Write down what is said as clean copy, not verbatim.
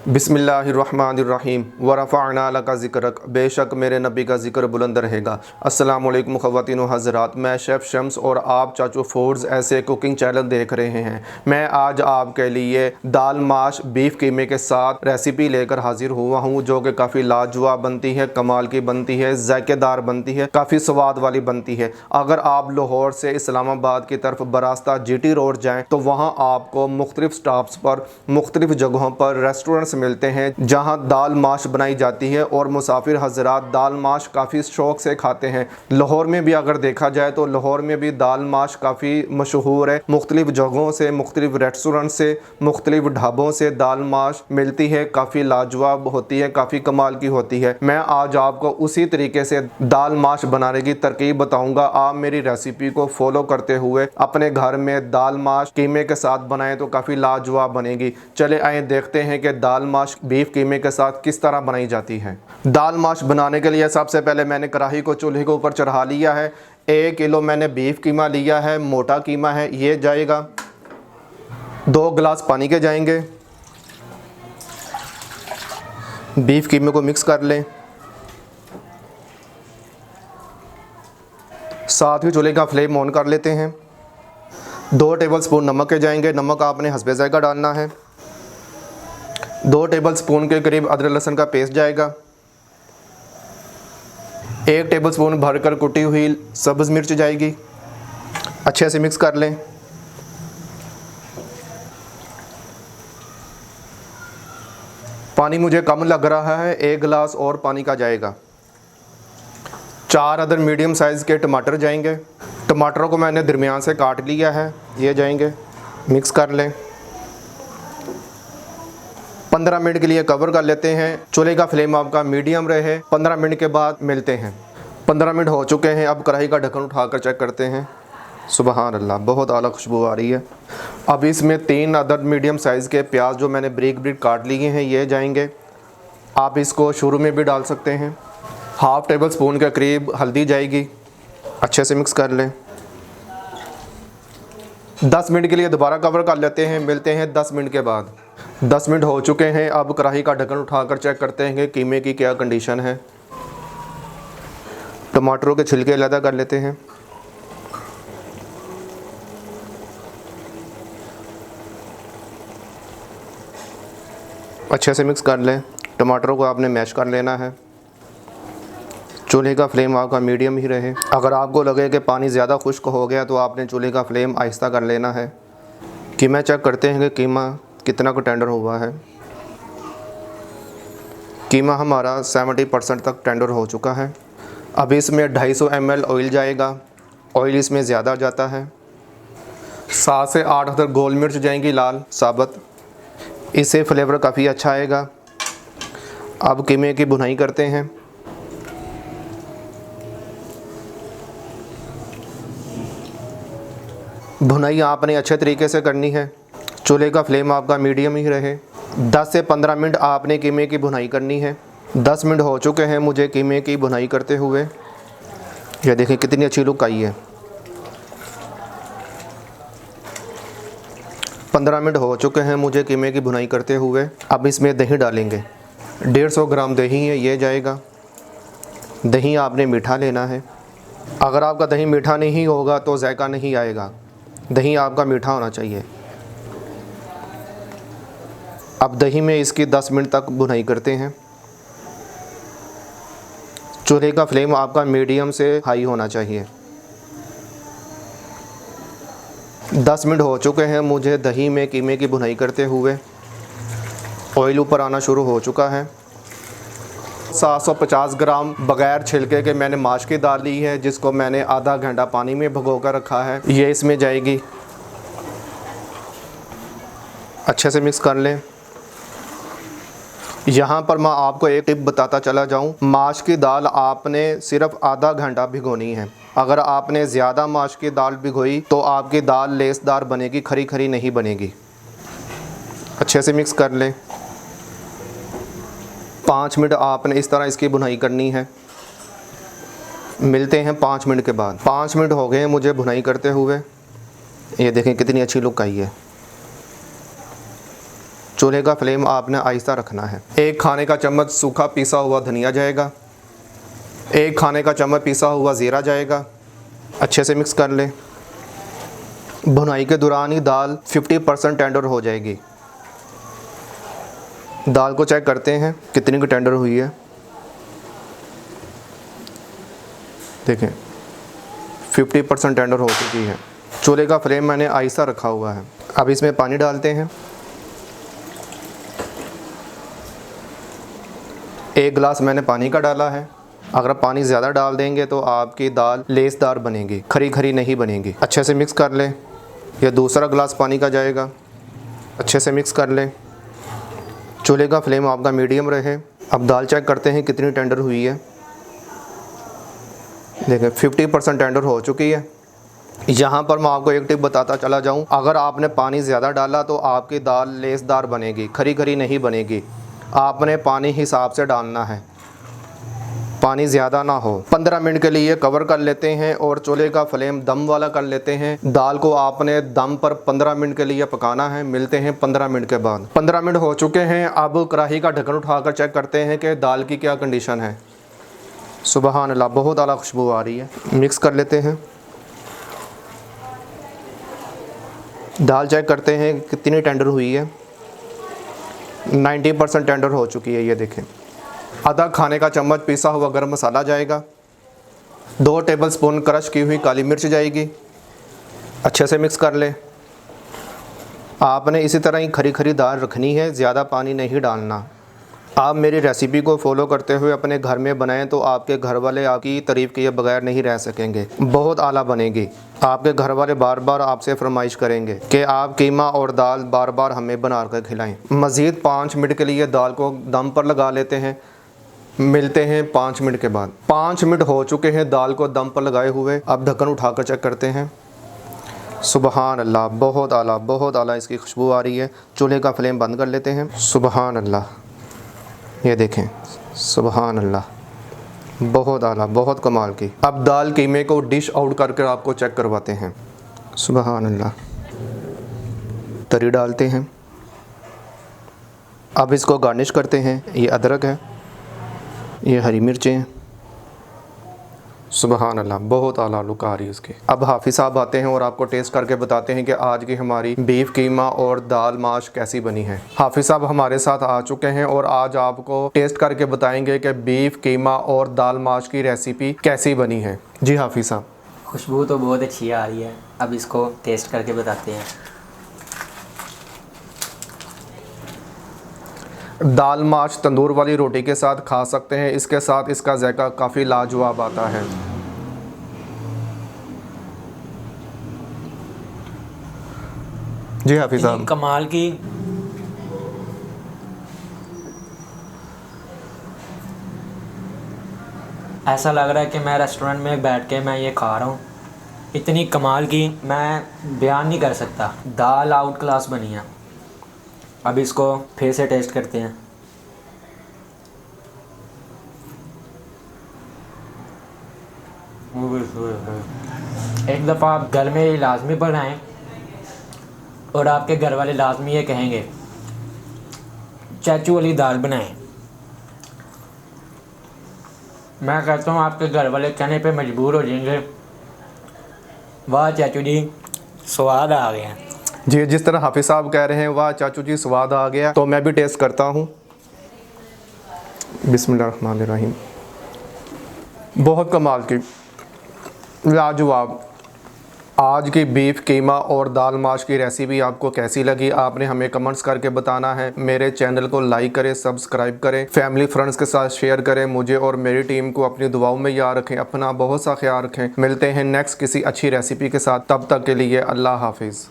बिस्मिल्लाहिर्रहमानिर्रहीम वरफ़अना लका ज़िक्रक। बेशक मेरे नबी का ज़िक्र बुलंद रहेगा। अस्सलामु अलैकुम ख़वातीन व हज़रात, मैं शेफ़ शम्स और आप चाचू फूड्स ऐसे कुकिंग चैनल देख रहे हैं। मैं आज आपके लिए दाल माश बीफ कीमे के साथ रेसिपी लेकर हाज़िर हुआ हूँ, जो कि काफ़ी लाजवाब बनती है, कमाल की बनती है, ज़ायकेदार बनती है, काफ़ी स्वाद वाली बनती है। अगर आप लाहौर से इस्लामाबाद की तरफ बरास्ता GT रोड जाएँ तो वहाँ आपको मुख्तलिफ़ स्टॉप्स पर मुख्तलिफ़ जगहों पर रेस्टोरेंट्स मिलते हैं जहां दाल माश बनाई जाती है और मुसाफिर हजरात दाल माश काफ़ी शौक़ से खाते हैं। लाहौर में भी अगर देखा जाए तो लाहौर में भी दाल माश काफ़ी मशहूर है। मुख्तलिफ़ जगहों से, मुख्तलिफ़ रेस्टोरेंट से, मुख्तलिफ़ ढाबों से दाल माश मिलती है, काफ़ी लाजवाब होती है, काफ़ी कमाल की होती है। मैं आज आपको उसी तरीके से दाल माश बनाने की तरकीब बताऊँगा। आप मेरी रेसिपी को फॉलो करते हुए अपने घर में दाल माश कीमे के साथ बनाएं तो काफ़ी लाजवाब बनेगी। चले आए देखते हैं कि दाल माश बीफ कीमे के साथ किस तरह बनाई जाती है। दाल माश बनाने के लिए सबसे पहले मैंने कढ़ाई को चूल्हे के ऊपर चढ़ा लिया है। 1 किलो मैंने बीफ कीमा लिया है, मोटा कीमा है, ये जाएगा। 2 गिलास पानी के जाएंगे। बीफ कीमे को मिक्स कर लें। साथ ही चूल्हे का फ्लेम ऑन कर लेते हैं। 2 टेबलस्पून नमक के जाएंगे। नमक आपने हस्बे ज़ायक़ा डालना है। 2 टेबलस्पून के करीब अदरक लहसुन का पेस्ट जाएगा। 1 टेबलस्पून भरकर कुटी हुई सब्ज़ मिर्च जाएगी। अच्छे से मिक्स कर लें। पानी मुझे कम लग रहा है, 1 गिलास और पानी का जाएगा। 4 अदर मीडियम साइज़ के टमाटर जाएंगे। टमाटरों को मैंने दरमियान से काट लिया है, ये जाएंगे। मिक्स कर लें। 15 मिनट के लिए कवर कर लेते हैं। चूल्हे का फ्लेम आपका मीडियम रहे। 15 मिनट के बाद मिलते हैं। 15 मिनट हो चुके हैं। अब कढ़ाई का ढक्कन उठाकर चेक करते हैं। सुबहान अल्लाह, बहुत आला खुशबू आ रही है। अब इसमें 3 अदर मीडियम साइज़ के प्याज जो मैंने ब्रिक ब्रिक काट लिए हैं, ये जाएंगे। आप इसको शुरू में भी डाल सकते हैं। हाफ़ टेबल स्पून के करीब हल्दी जाएगी। अच्छे से मिक्स कर लें। 10 मिनट के लिए दोबारा कवर कर लेते हैं। मिलते हैं 10 मिनट के बाद। 10 मिनट हो चुके हैं। अब कढ़ाई का ढक्कन उठाकर चेक करते हैं कि कीमे की क्या कंडीशन है। टमाटरों के छिलके अलग कर लेते हैं। अच्छे से मिक्स कर लें। टमाटरों को आपने मैश कर लेना है। चूल्हे का फ्लेम आपका मीडियम ही रहे। अगर आपको लगे कि पानी ज़्यादा खुश्क हो गया तो आपने चूल्हे का फ्लेम आहिस्ता कर लेना है। कीमा चेक करते हैं कि कीमा कितना को टेंडर हुआ है। कीमा हमारा 70% तक टेंडर हो चुका है। अब इसमें 250 ml ऑयल जाएगा। ऑयल इसमें ज़्यादा जाता है। 7 से 8 अदर गोल मिर्च जाएंगी लाल साबुत, इससे फ्लेवर काफ़ी अच्छा आएगा। अब कीमे की भुनाई करते हैं। भुनाई आपने अच्छे तरीके से करनी है। चूल्हे का फ्लेम आपका मीडियम ही रहे। 10 से 15 मिनट आपने कीमे की भुनाई करनी है। 10 मिनट हो चुके हैं मुझे कीमे की भुनाई करते हुए। ये देखें कितनी अच्छी लुक आई है। 15 मिनट हो चुके हैं मुझे कीमे की भुनाई करते हुए। अब इसमें दही डालेंगे। 150 ग्राम दही है, ये जाएगा। दही आपने मीठा लेना है। अगर आपका दही मीठा नहीं होगा तो जायका नहीं आएगा। दही आपका मीठा होना चाहिए। अब दही में इसकी 10 मिनट तक भुनाई करते हैं। चूल्हे का फ्लेम आपका मीडियम से हाई होना चाहिए। 10 मिनट हो चुके हैं मुझे दही में कीमे की भुनाई करते हुए। ऑयल ऊपर आना शुरू हो चुका है। 750 ग्राम बग़ैर छिलके के मैंने माश की दाल ली है, जिसको मैंने आधा घंटा पानी में भिगो कर रखा है। ये इसमें जाएगी। अच्छे से मिक्स कर लें। यहाँ पर मैं आपको एक टिप बताता चला जाऊँ। माश की दाल आपने सिर्फ आधा घंटा भिगोनी है। अगर आपने ज़्यादा माश की दाल भिगोई तो आपकी दाल लेसदार बनेगी, खरी खरी नहीं बनेगी। अच्छे से मिक्स कर लें। 5 मिनट आपने इस तरह इसकी भुनाई करनी है। मिलते हैं 5 मिनट के बाद। 5 मिनट हो गए हैं मुझे भुनाई करते हुए। ये देखें कितनी अच्छी लुक आई है। चूल्हे का फ्लेम आपने आहिस्ता रखना है। 1 खाने का चम्मच सूखा पीसा हुआ धनिया जाएगा, 1 खाने का चम्मच पीसा हुआ ज़ीरा जाएगा। अच्छे से मिक्स कर लें। भुनाई के दौरान ही दाल 50% टेंडर हो जाएगी। दाल को चेक करते हैं कितनी की टेंडर हुई है। देखें 50% टेंडर हो चुकी है। चूल्हे का फ्लेम मैंने आहिस्ता रखा हुआ है। अब इसमें पानी डालते हैं। 1 गिलास मैंने पानी का डाला है। अगर आप पानी ज़्यादा डाल देंगे तो आपकी दाल लेसदार बनेगी, खरी खरी नहीं बनेगी। अच्छे से मिक्स कर लें। यह दूसरा गिलास पानी का जाएगा। अच्छे से मिक्स कर लें। चूल्हे का फ्लेम आपका मीडियम रहे। अब दाल चेक करते हैं कितनी टेंडर हुई है। देखें 50% टेंडर हो चुकी है। यहाँ पर मैं आपको एक टिप बताता चला जाऊँ, अगर आपने पानी ज़्यादा डाला तो आपकी दाल लेसदार बनेगी, खरी खरी नहीं बनेगी। आपने पानी हिसाब से डालना है, पानी ज़्यादा ना हो। 15 मिनट के लिए कवर कर लेते हैं और चूल्हे का फ्लेम दम वाला कर लेते हैं। दाल को आपने दम पर 15 मिनट के लिए पकाना है। मिलते हैं 15 मिनट के बाद। 15 मिनट हो चुके हैं। अब कढ़ाई का ढक्कन उठाकर चेक करते हैं कि दाल की क्या कंडीशन है। सुबहान अल्लाह, बहुत आला खुशबू आ रही है। मिक्स कर लेते हैं। दाल चेक करते हैं कितनी टेंडर हुई है। 90% टेंडर हो चुकी है। ये देखें। आधा खाने का चम्मच पिसा हुआ गरम मसाला जाएगा। 2 टेबलस्पून क्रश की हुई काली मिर्च जाएगी। अच्छे से मिक्स कर लें। आपने इसी तरह ही खरी खरी दाल रखनी है, ज़्यादा पानी नहीं डालना। आप मेरी रेसिपी को फॉलो करते हुए अपने घर में बनाएं तो आपके घर वाले आपकी तारीफ़ किए बगैर नहीं रह सकेंगे। बहुत आला बनेगी। आपके घर वाले बार बार आपसे फरमाइश करेंगे कि आप कीमा और दाल बार बार हमें बना कर खिलाएं। मज़ीद 5 मिनट के लिए दाल को दम पर लगा लेते हैं। मिलते हैं 5 मिनट के बाद। 5 मिनट हो चुके हैं दाल को दम पर लगाए हुए। अब ढक्कन उठाकर चेक करते हैं। सुबहान अल्लाह, बहुत आला इसकी खुशबू आ रही है। चूल्हे का फ्लेम बंद कर लेते हैं। सुबहान अल्लाह, ये देखें। सुबहान अल्लाह, बहुत आला, बहुत कमाल की। अब दाल कीमे को डिश आउट करके आपको चेक करवाते हैं। सुबहान अल्लाह। तरी डालते हैं। अब इसको गार्निश करते हैं। ये अदरक है, ये हरी मिर्चें हैं। सुबहान अल्लाह, बहुत आला लुक आ रही है इसकी। अब हाफिज़ साहब आते हैं और आपको टेस्ट करके बताते हैं कि आज की हमारी बीफ कीमा और दाल माश कैसी बनी है। हाफिज़ साहब हमारे साथ आ चुके हैं और आज आपको टेस्ट करके बताएंगे कि बीफ कीमा और दाल माश की रेसिपी कैसी बनी है। जी हाफिज़ साहब। खुशबू तो बहुत अच्छी आ रही है। अब इसको टेस्ट करके बताते हैं। दाल माश तंदूर वाली रोटी के साथ खा सकते हैं। इसके साथ इसका जायका काफ़ी लाजवाब आता है। जी हाफिज़ साहब। कमाल की ऐसा लग रहा है कि मैं रेस्टोरेंट में बैठ के मैं ये खा रहा हूँ। इतनी कमाल की मैं बयान नहीं कर सकता। दाल आउट क्लास बनी है। अब इसको फिर से टेस्ट करते हैं। एक दफ़ा आप घर में ये लाजमी बनाएं और आपके घर वाले लाजमी ये कहेंगे चाचू वाली दाल बनाएं। मैं कहता हूँ आपके घर वाले कहने पे मजबूर हो जाएंगे। वाह चाचू जी, स्वाद आ गया। जी, जिस तरह हाफिज़ साहब कह रहे हैं वाह चाचू जी स्वाद आ गया, तो मैं भी टेस्ट करता हूँ। बिस्मिल्लाहिर्रहमानिर्रहीम। बहुत कमाल की, लाजवाब। आज की बीफ कीमा और दाल माश की रेसिपी आपको कैसी लगी आपने हमें कमेंट्स करके बताना है। मेरे चैनल को लाइक करें, सब्सक्राइब करें, फैमिली फ्रेंड्स के साथ शेयर करें। मुझे और मेरी टीम को अपनी दुआओं में याद रखें। अपना बहुत सा ख्याल रखें। मिलते हैं नेक्स्ट किसी अच्छी रेसिपी के साथ। तब तक के लिए अल्लाह हाफिज़।